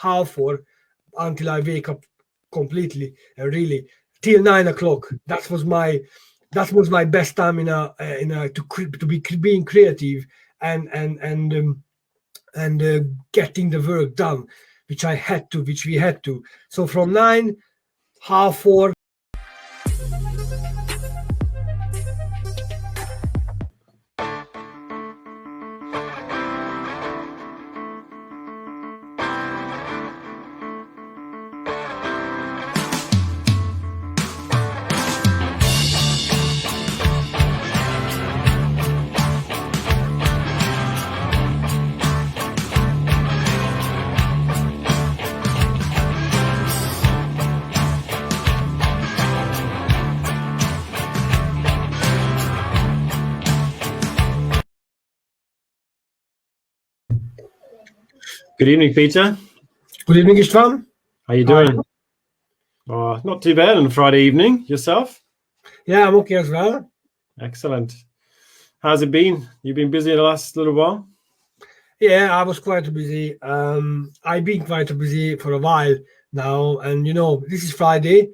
4:30 until I wake up completely, really till 9 o'clock. That was my best time to be being creative and getting the work done, which we had to. So from 9, 4:30. Good evening, Peter. Good evening, Istvan. How you doing? Not too bad on a Friday evening. Yourself? Yeah, I'm okay as well. Excellent. How's it been? You've been busy in the last little while? Yeah, I was quite busy. I've been quite busy for a while now, and this is Friday.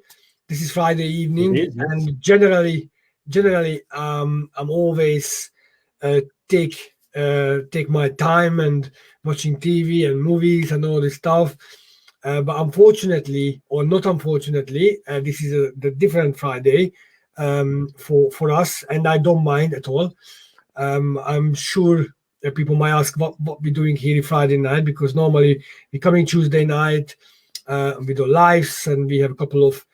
This is Friday evening, It is, yes. and generally, I'm always take my time and watching TV and movies and all this stuff. But unfortunately, or not unfortunately, this is the different Friday for us, and I don't mind at all. I'm sure that people might ask what we're doing here Friday night, because normally we're coming Tuesday night with our lives, and we have a couple of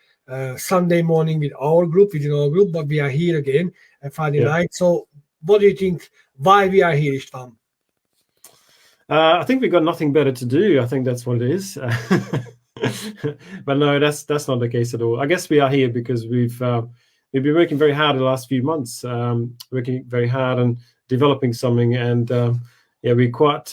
Sunday morning within our group, but we are here again Friday night. So what do you think, why we are here, Istvan? I think we've got nothing better to do. I think that's what it is. But no, that's not the case at all. I guess we are here because we've been working very hard the last few months, working very hard on developing something, and we're quite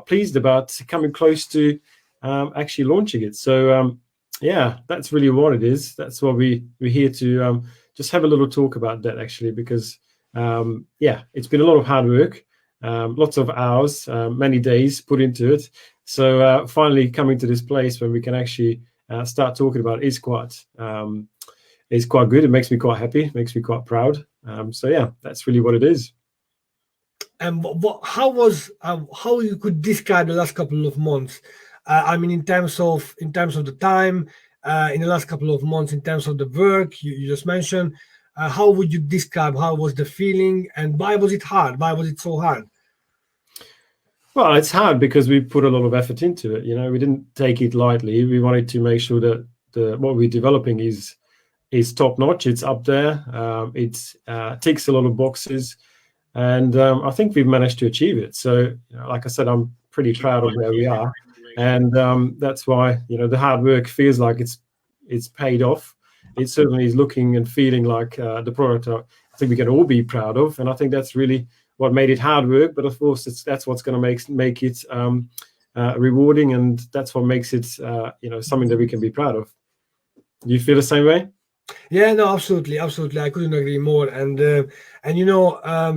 pleased about coming close to actually launching it. So that's really what it is. That's why we're here to just have a little talk about that, actually, because it's been a lot of hard work, lots of hours, many days put into it. So finally coming to this place when we can actually start talking about it is quite good. It makes me quite happy, makes me quite proud. That's really what it is. And how you could describe the last couple of months? I mean, in terms of the time, in the last couple of months, in terms of the work you just mentioned, how would you describe how was the feeling, and why was it hard? Why was it so hard? Well, it's hard because we put a lot of effort into it. We didn't take it lightly. We wanted to make sure that what we're developing is top notch. It's up there. It ticks a lot of boxes, and I think we've managed to achieve it. So, like I said, I'm pretty proud of where we are, and that's why the hard work feels like it's paid off. It certainly is looking and feeling like the product I think we can all be proud of, and I think that's really what made it hard work. But of course, that's what's going to make it rewarding, and that's what makes it something that we can be proud of. Do you feel the same way? Yeah, no, absolutely. I couldn't agree more. And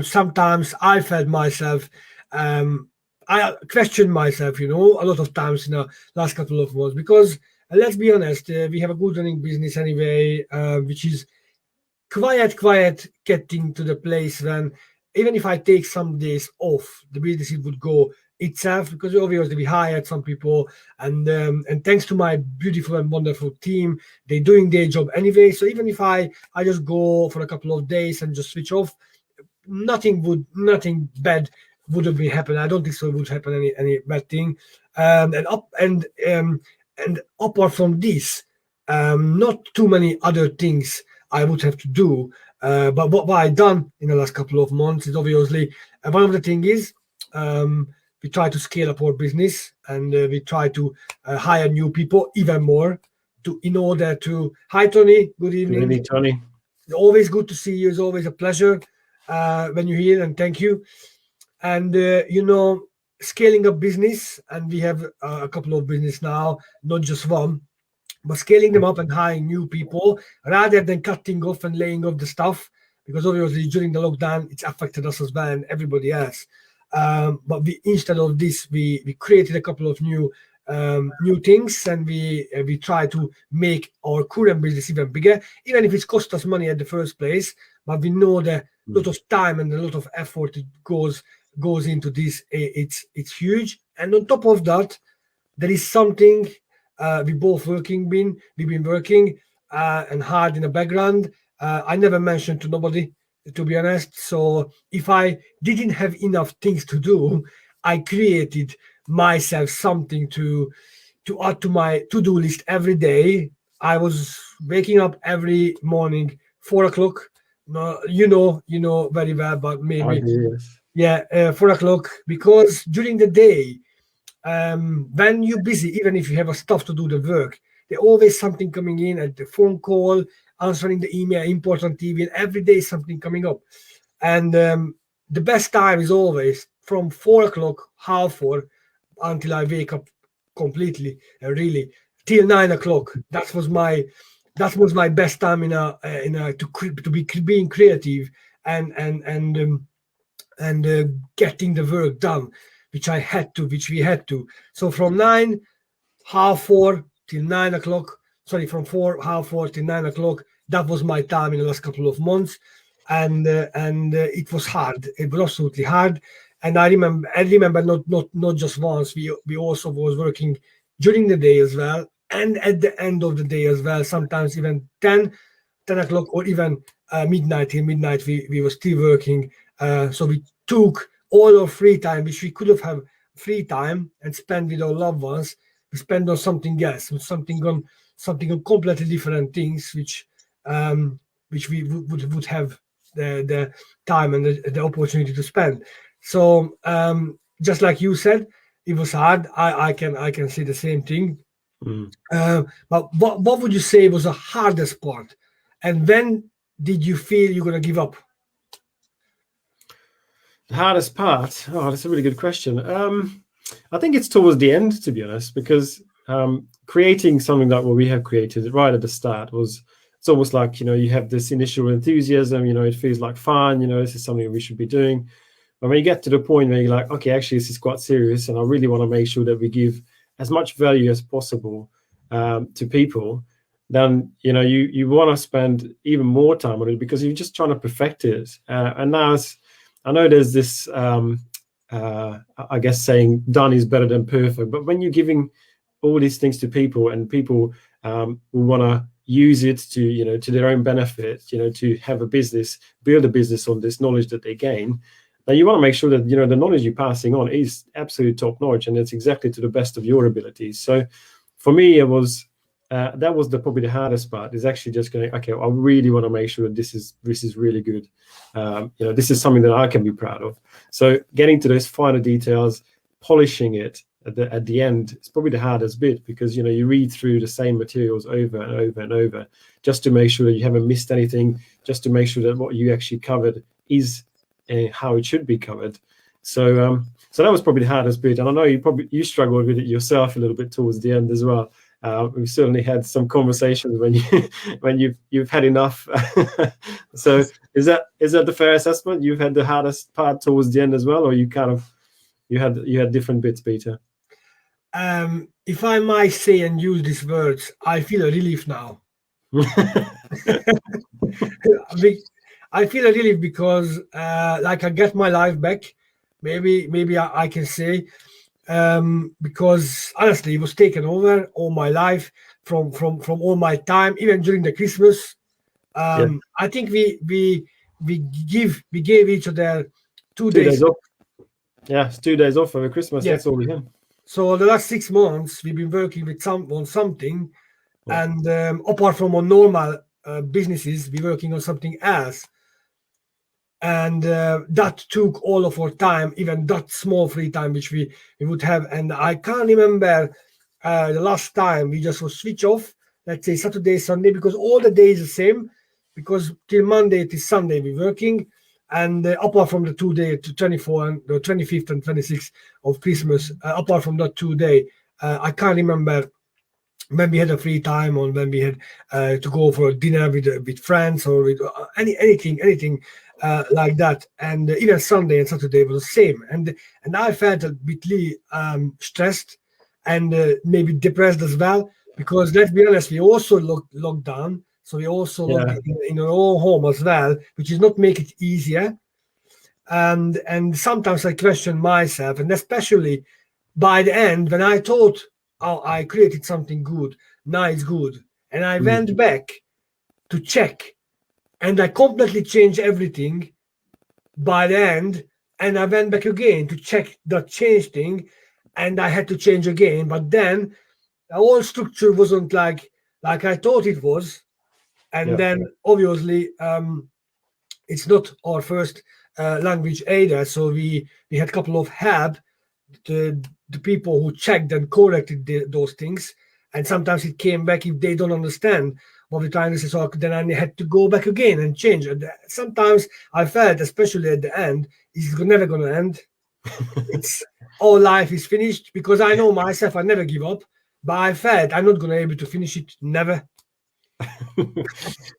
sometimes I felt myself, I questioned myself, a lot of times in the last couple of months, because let's be honest, we have a good running business anyway, which is quiet getting to the place when, even if I take some days off, the business would go itself, because obviously we hired some people, and thanks to my beautiful and wonderful team, they're doing their job anyway. So even if I just go for a couple of days and just switch off, nothing bad would have been happen. I don't think so. It would happen any bad thing. And apart from this, not too many other things I would have to do. But what I done in the last couple of months is obviously one of the things is we try to scale up our business, and we try to hire new people even more in order to. Hi, Tony. Good evening. Good evening, Tony. It's always good to see you. It's always a pleasure when you're here, and thank you. And scaling up business, and we have a couple of business now, not just one, but scaling them up and hiring new people rather than cutting off and laying off the stuff, because obviously during the lockdown it's affected us as well and everybody else. But instead of this, we created a couple of new new things, and we try to make our current business even bigger, even if it's cost us money at the first place. But we know that a lot of time and a lot of effort it goes into this. It's huge, and on top of that, there is something we've been working and hard in the background. I never mentioned to nobody, to be honest. So if I didn't have enough things to do, I created myself something to add to my to-do list every day. I was waking up every morning 4 o'clock. No, you know very well, but maybe Yes. 4 o'clock, because during the day, when you're busy, even if you have a stuff to do the work, there's always something coming in at the phone call, answering the email, important TV, and every day something coming up. And the best time is always from 4 o'clock, half 4, until I wake up completely, really, till 9 o'clock. That was my best time to be being creative and getting the work done, which we had to. So from 9, half 4 till 9 o'clock. Sorry, from 4, half 4 till 9 o'clock. That was my time in the last couple of months, and it was hard. It was absolutely hard. And I remember not just once. We also was working during the day as well, and at the end of the day as well. Sometimes even 10 o'clock, or even midnight. Till midnight, we were still working. So we took all our free time, which we could have free time and spend with our loved ones. We spend on something else, something on completely different things, which we would have the time and the opportunity to spend. So just like you said, it was hard. I can say the same thing. But what would you say was the hardest part, and when did you feel you're gonna give up? The hardest part? Oh, that's a really good question. I think it's towards the end, to be honest, because creating something like what we have created right at the start it's almost like, you have this initial enthusiasm, it feels like fun, this is something we should be doing. But when you get to the point where you're like, okay, actually this is quite serious, and I really want to make sure that we give as much value as possible to people, then you want to spend even more time on it, because you're just trying to perfect it. And now I know there's this I guess saying done is better than perfect, but when you're giving all these things to people, and people will want to use it to to their own benefit, to have a business, build a business on this knowledge that they gain, then you want to make sure that the knowledge you're passing on is absolutely top notch, and it's exactly to the best of your abilities. So for me, it was that was probably the hardest part, is actually just going, okay, I really want to make sure that this is really good. This is something that I can be proud of. So getting to those finer details, polishing it at the end is probably the hardest bit, because you read through the same materials over and over and over, just to make sure that you haven't missed anything, just to make sure that what you actually covered is how it should be covered. So that was probably the hardest bit, and I know you struggled with it yourself a little bit towards the end as well. We've certainly had some conversations when you've had enough. So is that the fair assessment? You've had the hardest part towards the end as well, or you had different bits, Peter? If I might say and use these words, I feel a relief now. I feel a relief because like I get my life back. Maybe I can say, because honestly, it was taken over all my life from all my time, even during the Christmas. I think we gave each other 2 days off. Yeah, it's 2 days off over Christmas. Yeah. That's all we have. So the last 6 months we've been working on something, and apart from our normal businesses, we're working on something else. And that took all of our time, even that small free time which we would have. And I can't remember the last time we just would switch off, let's say Saturday, Sunday, because all the days the same, because till Monday to Sunday we're working. And apart from the 2 days, to 24 and the 25th and 26th of Christmas, apart from that 2 days, I can't remember when we had a free time, or when we had to go for a dinner with friends, or with anything like that. And even Sunday and Saturday was the same. And I felt a bit stressed, and maybe depressed as well, because let's be honest, we also locked down, so we also locked in our own home as well, which is not make it easier. And sometimes I question myself, and especially by the end when I thought, oh, I created something good, now it's good, and I went back to check, and I completely changed everything by the end, and I went back again to check the change thing, and I had to change again. But then the whole structure wasn't like I thought it was, and then obviously it's not our first language either. So we had a couple of help, the people who checked and corrected those things, and sometimes it came back if they don't understand what we're trying to say. So then I had to go back again and change. And sometimes I felt, especially at the end, it's never going to end. It's all life is finished, because I know myself, I never give up. But I felt I'm not going to be able to finish it. Never.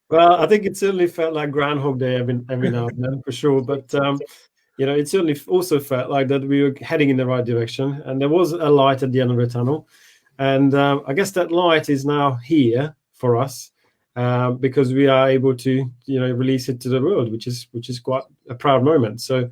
Well, I think it certainly felt like Groundhog Day every now and then, for sure. But it certainly also felt like that we were heading in the right direction, and there was a light at the end of the tunnel. And I guess that light is now here for us, because we are able to, release it to the world, which is quite a proud moment. So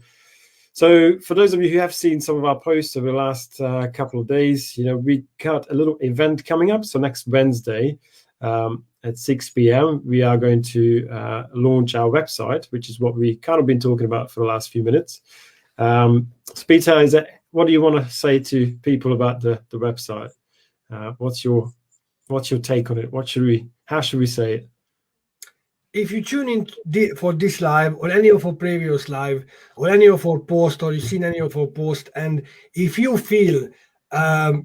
for those of you who have seen some of our posts over the last couple of days, we got a little event coming up. So next Wednesday at 6 p.m, we are going to launch our website, which is what we kind of been talking about for the last few minutes. So Peter, what do you want to say to people about the website? What's your take on it? How should we say it? If you tune in for this live, or any of our previous live, or any of our posts, or you've seen any of our posts, and if you feel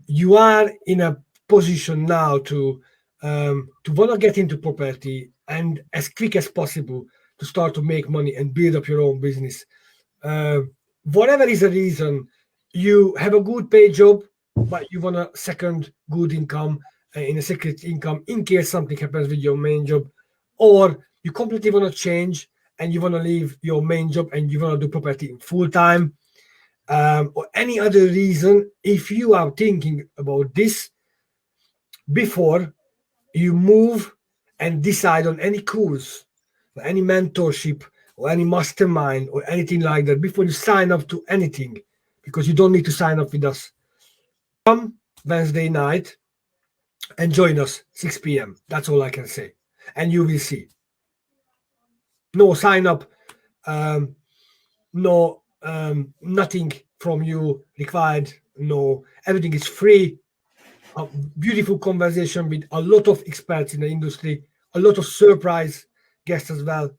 you are in a position now to want to get into property, and as quick as possible to start to make money and build up your own business, whatever is the reason, you have a good paid job, but you want a second good income, in a secret income in case something happens with your main job, or you completely want to change and you want to leave your main job and you want to do property full time, or any other reason, if you are thinking about this before you move and decide on any course or any mentorship or any mastermind or anything like that, before you sign up to anything, because you don't need to sign up with us, come Wednesday night and join us 6 p.m. That's all I can say, and you will see. No sign up, no nothing from you required. No, everything is free. A beautiful conversation with a lot of experts in the industry, a lot of surprise guests as well,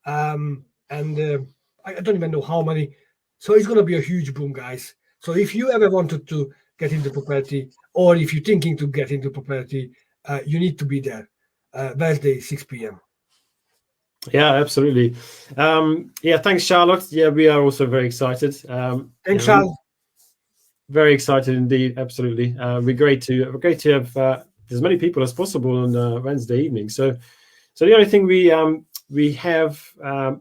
and I don't even know how many. So it's going to be a huge boom, guys. So if you ever wanted to get into property, or if you're thinking to get into property, you need to be there Wednesday 6 p.m. Yeah, absolutely. Thanks, Charlotte. Yeah, we are also very excited. Thanks, Charles. Very excited indeed. Absolutely. We're great to have as many people as possible on Wednesday evening. So the only thing we have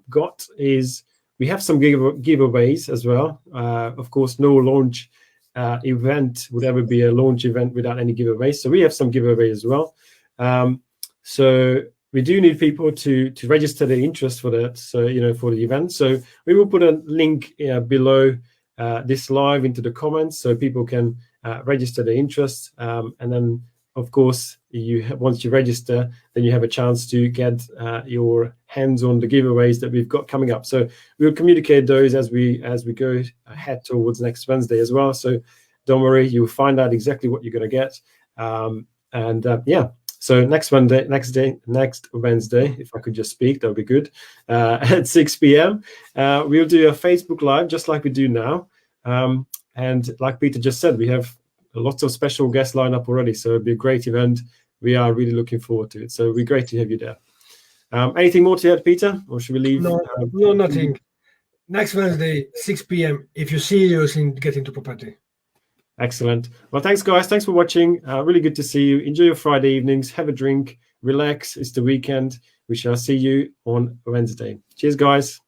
got is we have some giveaways as well. Of course, no launch event would ever be a launch event without any giveaways. So we have some giveaways as well. So we do need people to register their interest for that. So, for the event. So we will put a link below this live into the comments, so people can register their interest. And then, of course, once you register, then you have a chance to get your hands on the giveaways that we've got coming up. So we'll communicate those as we go ahead towards next Wednesday as well. So don't worry, you'll find out exactly what you're going to get. So next Wednesday, if I could just speak, that would be good. At 6 p.m, we'll do a Facebook Live just like we do now. And like Peter just said, we have lots of special guests lined up already. So it'll be a great event. We are really looking forward to it. So it'll be great to have you there. Anything more to add, Peter? Or should we leave? No, nothing. Next Wednesday, 6 p.m, if you're serious in getting into property. Excellent. Well, thanks, guys. Thanks for watching. Really good to see you. Enjoy your Friday evenings. Have a drink. Relax. It's the weekend. We shall see you on Wednesday. Cheers, guys.